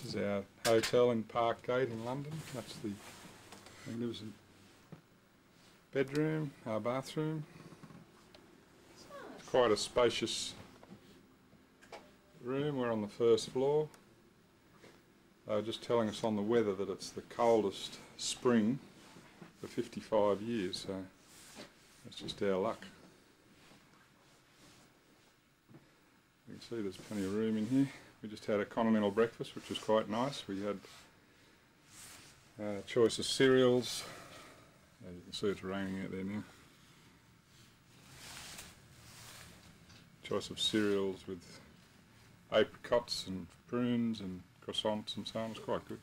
This is our hotel in Parkgate in London. That's the magnificent bedroom, our bathroom. Quite a spacious room. We're on the first floor. They were just telling us on the weather that it's the coldest spring for 55 years, so that's just our luck. You can see there's plenty of room in here. We just had a continental breakfast, which was quite nice. We had a choice of cereals. You can see it's raining out there now. Choice of cereals with apricots and prunes and croissants and so on. It's quite good.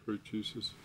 Fruit juices.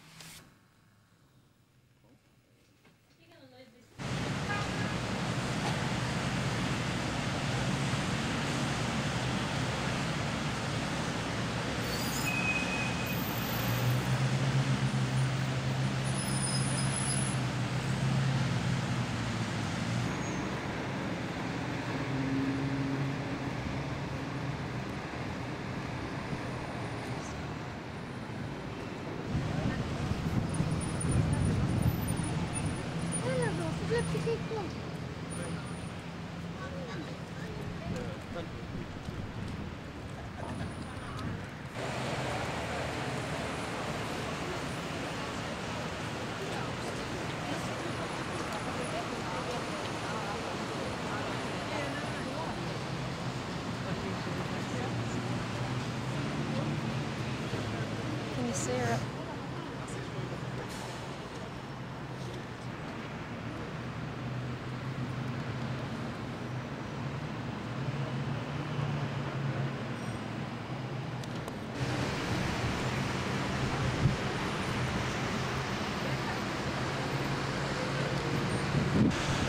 Can you see her?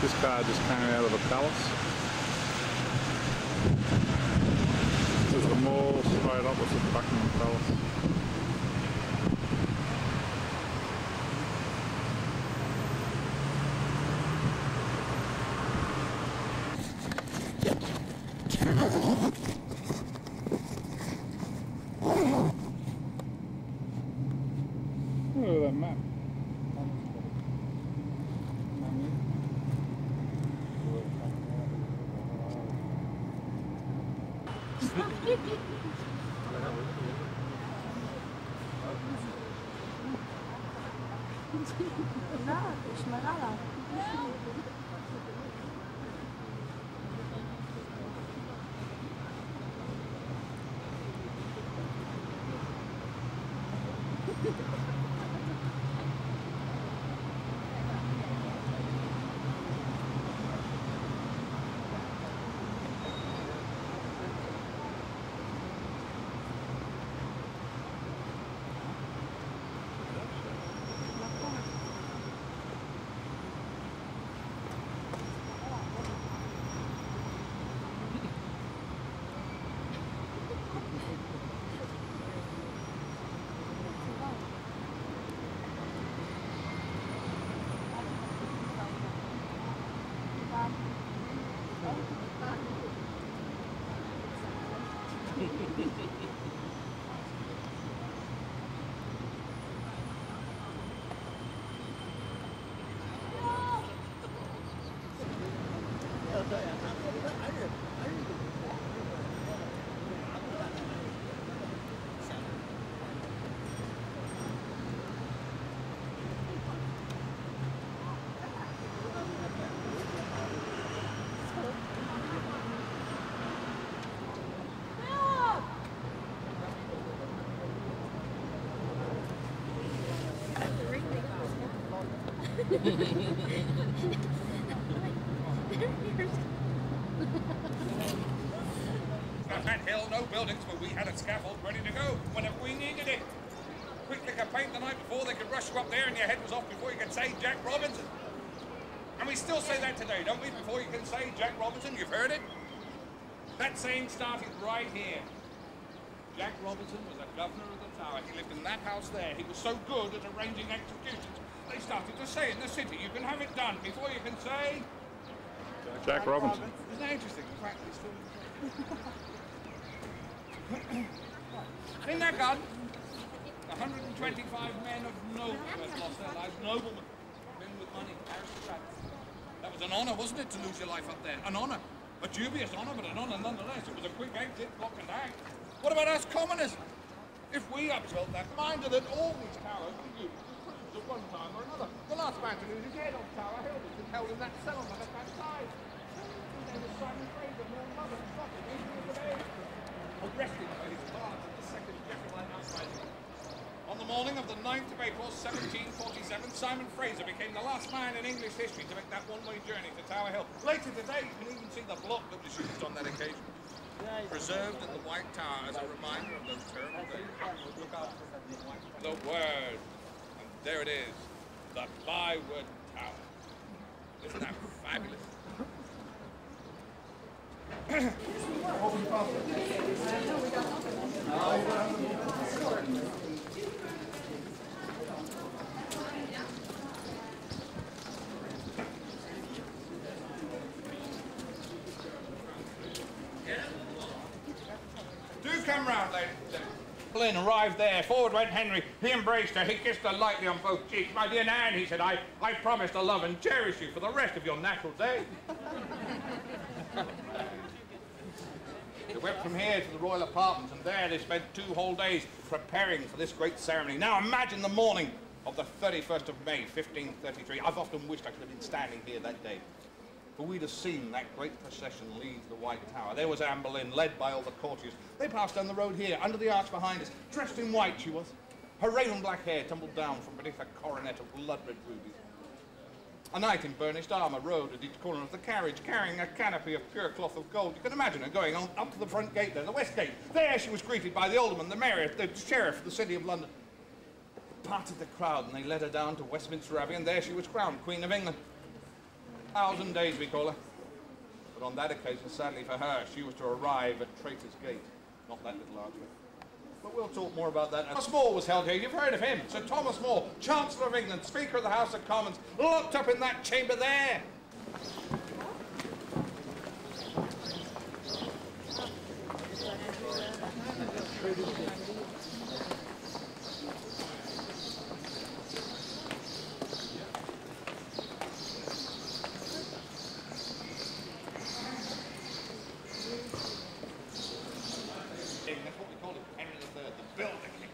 This car just came out of the palace. This is the mall straight opposite Buckingham Palace. Look at that map. لا مش مغلط. At that hill, no buildings, but we had a scaffold ready to go whenever we needed it. Quick lick of paint the night before, they could rush you up there and your head was off before you could say Jack Robinson. And we still say that today, don't we? Before you can say Jack Robinson, you've heard it? That saying started right here. Jack Robinson was a governor of the Tower. He lived in that house there. He was so good at arranging executions. They started to say in the city, you can have it done before you can say... Jack Robinson. Isn't that interesting? In fact, it's still... Isn't that God? 125 men of note had lost their lives. Noblemen, men with money, aristocrats. That was an honour, wasn't it, to lose your life up there? An honour. A dubious honour, but an honour nonetheless. It was a quick exit, lock and hang. What about us commoners? If we upbuilt that, mind you that all these towers were used at one time or another. The last man to lose his head on Tower Hill was held in that settlement at that time. His name was Simon Fraser, born London, Scotland, 8 years of age. Arrested for his part in the second Jacobite uprising. On the morning of the 9th of April, 1747, Simon Fraser became the last man in English history to make that one-way journey to Tower Hill. Later today, you can even see the block that was used on that occasion, preserved in the White Tower as a reminder of those terrible days. The word, and there it is, the Byward Tower. Isn't that fabulous? Do come round, ladies and gentlemen. Lynn arrived there. Forward went Henry. He embraced her. He kissed her lightly on both cheeks. My dear Nan, he said, I promise to love and cherish you for the rest of your natural days. They went from here to the royal apartments, and there they spent 2 whole days preparing for this great ceremony. Now imagine the morning of the 31st of May, 1533. I've often wished I could have been standing here that day, for we'd have seen that great procession leave the White Tower. There was Anne Boleyn, led by all the courtiers. They passed down the road here, under the arch behind us. Dressed in white she was. Her raven black hair tumbled down from beneath a coronet of blood-red rubies. A knight in burnished armour rode at each corner of the carriage, carrying a canopy of pure cloth of gold. You can imagine her going on up to the front gate there, the west gate. There she was greeted by the alderman, the mayor, the sheriff of the city of London. Parted the crowd, and they led her down to Westminster Abbey, and there she was crowned Queen of England. 1,000 days, we call her. But on that occasion, sadly for her, she was to arrive at Traitor's Gate, not that little archway. But we'll talk more about that. Thomas More was held here. You've heard of him. Sir Thomas More, Chancellor of England, Speaker of the House of Commons, locked up in that chamber there. That's what we call him, Henry III, the Builder King.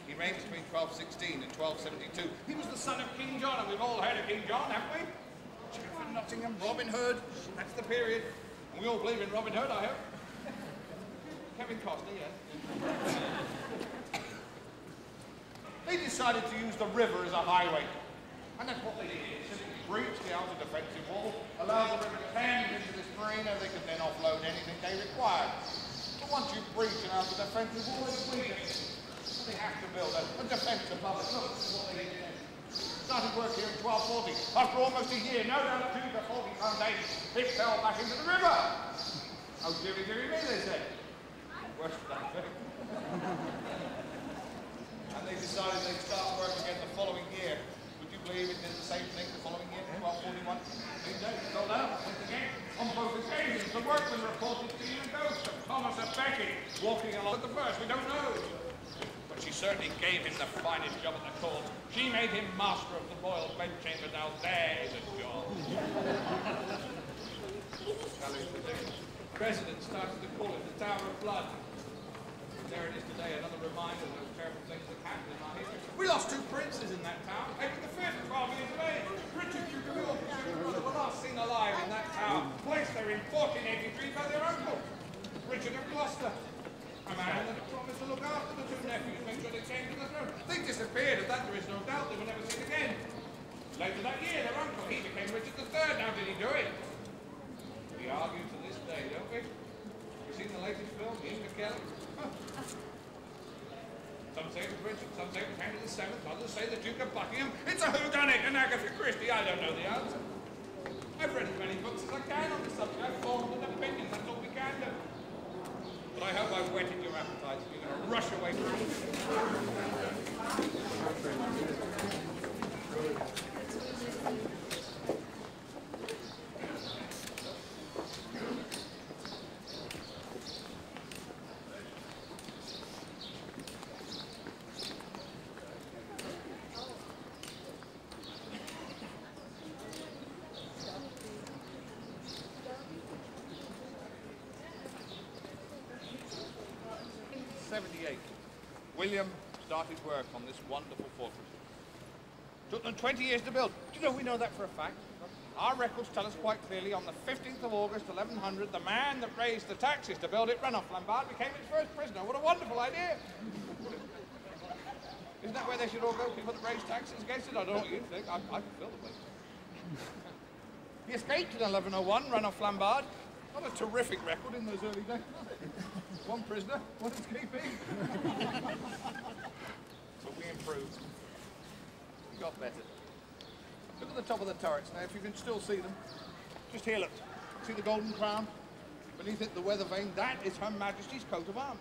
He reigned between 1216 and 1272. He was the son of King John, and we've all heard of King John, haven't we? Sheriff of Nottingham, Robin Hood. That's the period. And we all believe in Robin Hood, I hope. Kevin Costner, yes. They decided to use the river as a highway. And that's what they did. Simply breached the outer defensive wall, allowed the river to tend into this marina. They could then offload anything they required. But once you breach an outer defensive wall, it's weaker. They have to build a defence above it. Look, this is what they did then. Started work here in 1240. After almost a year, no doubt to the faulty foundation, it fell back into the river. Oh, dearie, dearie me, they said. Worse than that, and they decided they'd start work again the following year. Would you believe it did the same thing the following year, 1241? Indeed, it fell down once again. On both occasions, the workmen reported seeing a ghost of Thomas of Becket walking along at the first. We don't know. But she certainly gave him the finest job at the court. She made him master of the royal bedchamber. Now there is a job. The president started to call it the Tower of Blood. There it is today, another reminder of those terrible things that happened in our history. We lost 2 princes in that tower. Edward V, 12 years of age. Richard, Duke of York, his younger brother, were last seen alive in that tower, placed there in 1483 by their uncle, Richard of Gloucester. A man that had promised to look after the 2 nephews, make sure they came to the throne. They disappeared, of that there is no doubt. They were never seen again. Later that year, their uncle, he became Richard III. Now, did he do it? We argue to this day, don't we? You've seen the latest film, The Inca Kelly? Huh. Some say it was Richard, some say it was Henry VII, others say the Duke of Buckingham. It's a whodunit, an Agatha Christie. I don't know the answer. I've read as many books as I can on the subject. I've formed an opinion. That's all we can do. But I hope I've whetted your appetites. You're going to rush away from William started work on this wonderful fortress. Took them 20 years to build. Do you know we know that for a fact? Our records tell us quite clearly on the 15th of August, 1100, the man that raised the taxes to build it, Ranulph Flambard, became its first prisoner. What a wonderful idea! Isn't that where they should all go, people that raise taxes against it? I don't know what you think. I can fill the place. He escaped in 1101, Ranulph Flambard. Not a terrific record in those early days, was it? One prisoner, one escapee. But we improved. We got better. Look at the top of the turrets now, if you can still see them. Just here, look. See the golden crown? Beneath it, the weather vane. That is Her Majesty's coat of arms.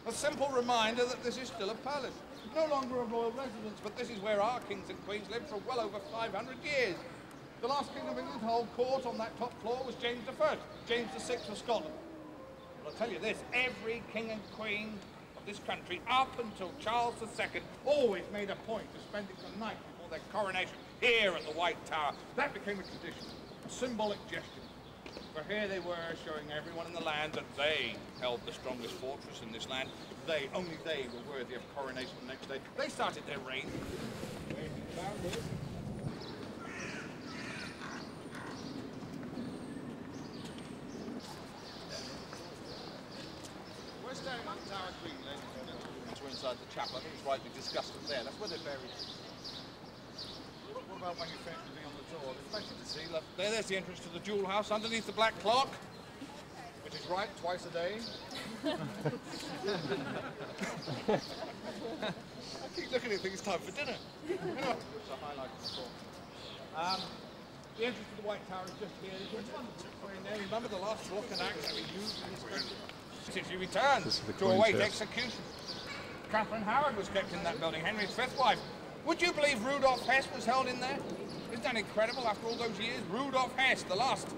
A simple reminder that this is still a palace. No longer a royal residence, but this is where our kings and queens lived for well over 500 years. The last king of England to hold court on that top floor was James I, James VI of Scotland. But I'll tell you this, every king and queen of this country, up until Charles II, always made a point of spending the night before their coronation here at the White Tower. That became a tradition, a symbolic gesture. For here they were, showing everyone in the land that they held the strongest fortress in this land. They, only they, were worthy of coronation the next day. They started their reign. We're standing on the Tower Green, ladies and gentlemen. We're inside the chapel. I think it's rightly discussed up there. That's where they're buried. What about when you finish with me on the tour? It's special to see. Look, there's the entrance to the jewel house underneath the black clock, which is right twice a day. I keep looking at it, think it's time for dinner. Anyway, it's a highlight of the tour. The entrance to the White Tower is just here. There's one in there. Remember the last walk and act that we used in this country? Since she returned to await execution. Catherine Howard was kept in that building, Henry's fifth wife. Would you believe Rudolf Hess was held in there? Isn't that incredible after all those years? Rudolf Hess, the last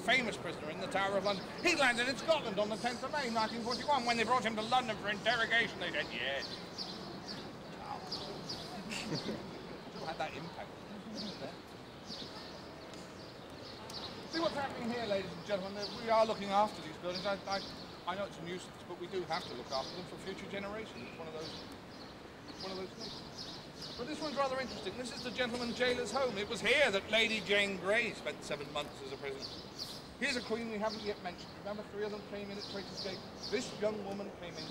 famous prisoner in the Tower of London. He landed in Scotland on the 10th of May, 1941. When they brought him to London for interrogation, they said, yes. Still had that impact. See what's happening here, ladies and gentlemen. We are looking after these buildings. I know it's a nuisance, but we do have to look after them for future generations. It's one of those things. But this one's rather interesting. This is the gentleman jailer's home. It was here that Lady Jane Grey spent 7 months as a prisoner. Here's a queen we haven't yet mentioned. Remember, 3 of them came in at Traitor's Gate. This young woman came in.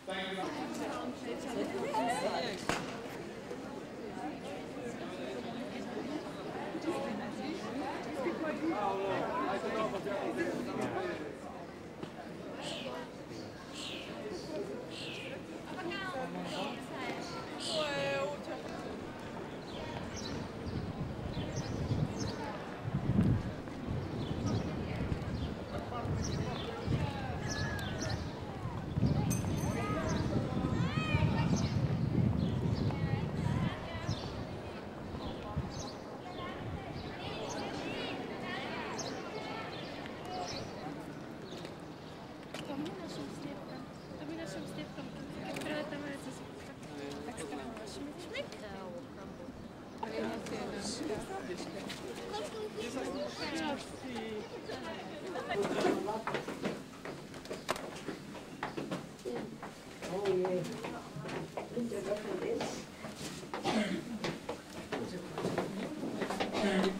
Thank you very much. Thank you. Thank you.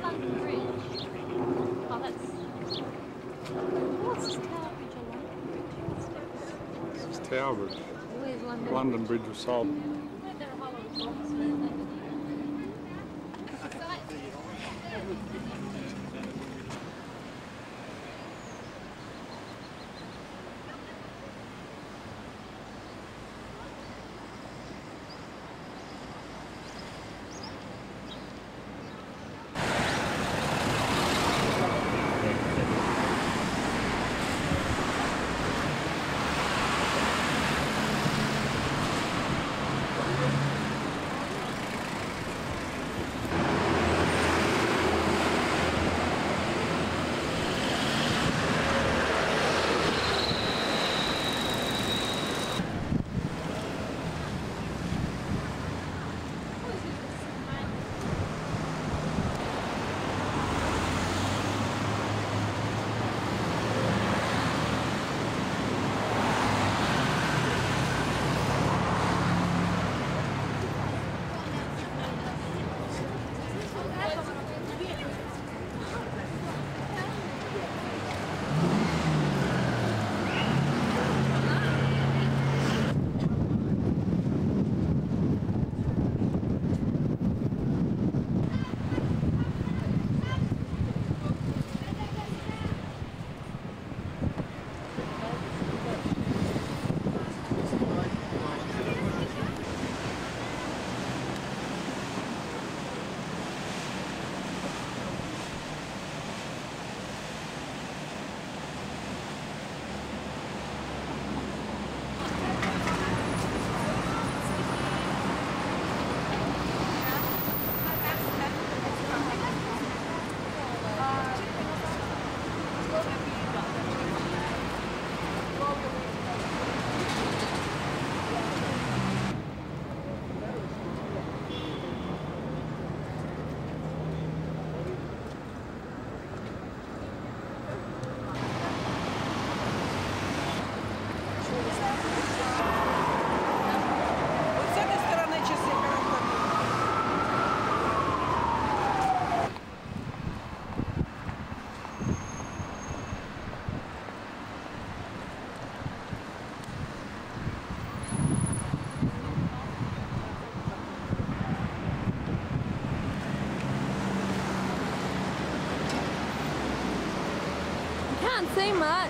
London Bridge. Oh, that's... What's this Tower Bridge or London Bridge? This is Tower Bridge. Where's London? London Bridge was sold. Where there are a whole lot of blocks for that. Can't see much.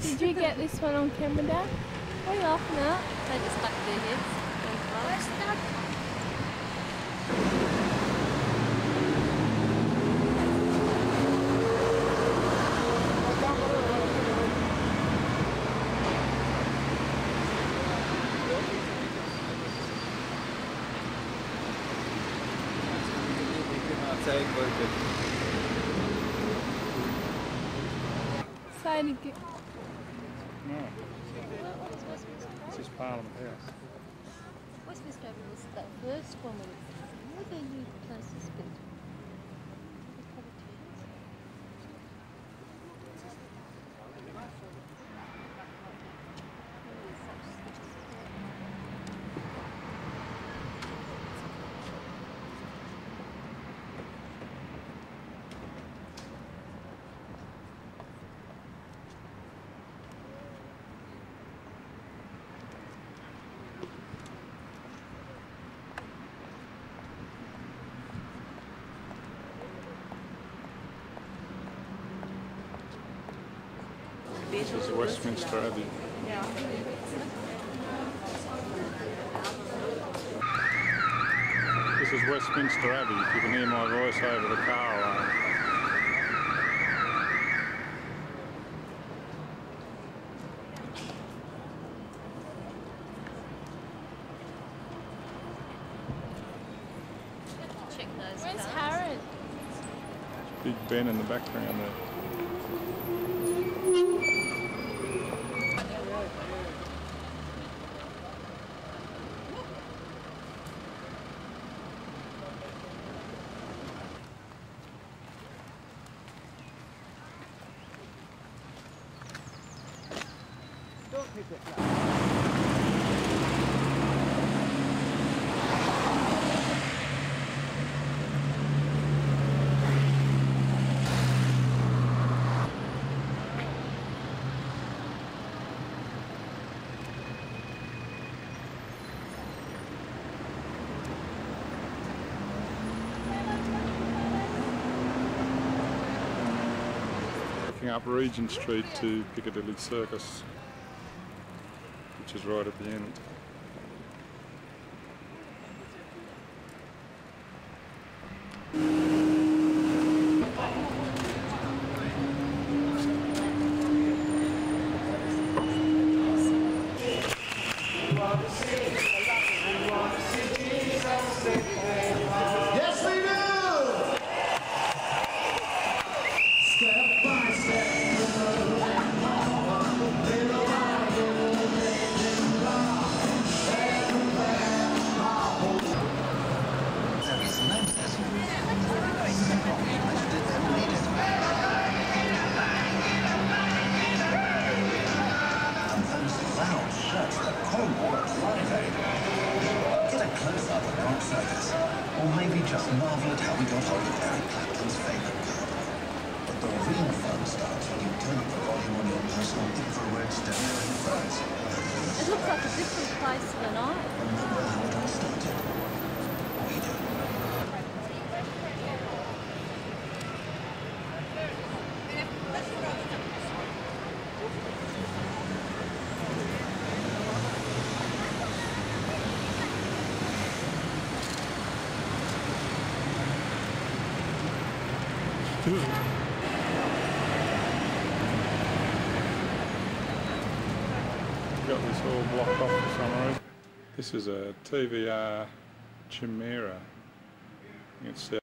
Did you get this one on camera, Dad? What are you laughing at? They just clap their heads. Where's Dad? Say it again. No, What was Westminster? this is Parliament House. Westminster was that first one when where they new places built. This is Westminster Abbey. This is Westminster Abbey, if you can hear my voice over the car alarm. Check those. Where's cars. Harrod? Big Ben in the background there. Up Regent Street to Piccadilly Circus, which is right at the end. Yes, we do! Step by step. Or maybe just marvel at how we got hold of Eric Clapton's favourite girl. But the real fun starts when you turn up the volume on your personal infrared stereo headphones. It looks like a different place than I. Remember how it all started? We do. Got this all blocked off for some reason. This is a TVR Chimera. You can see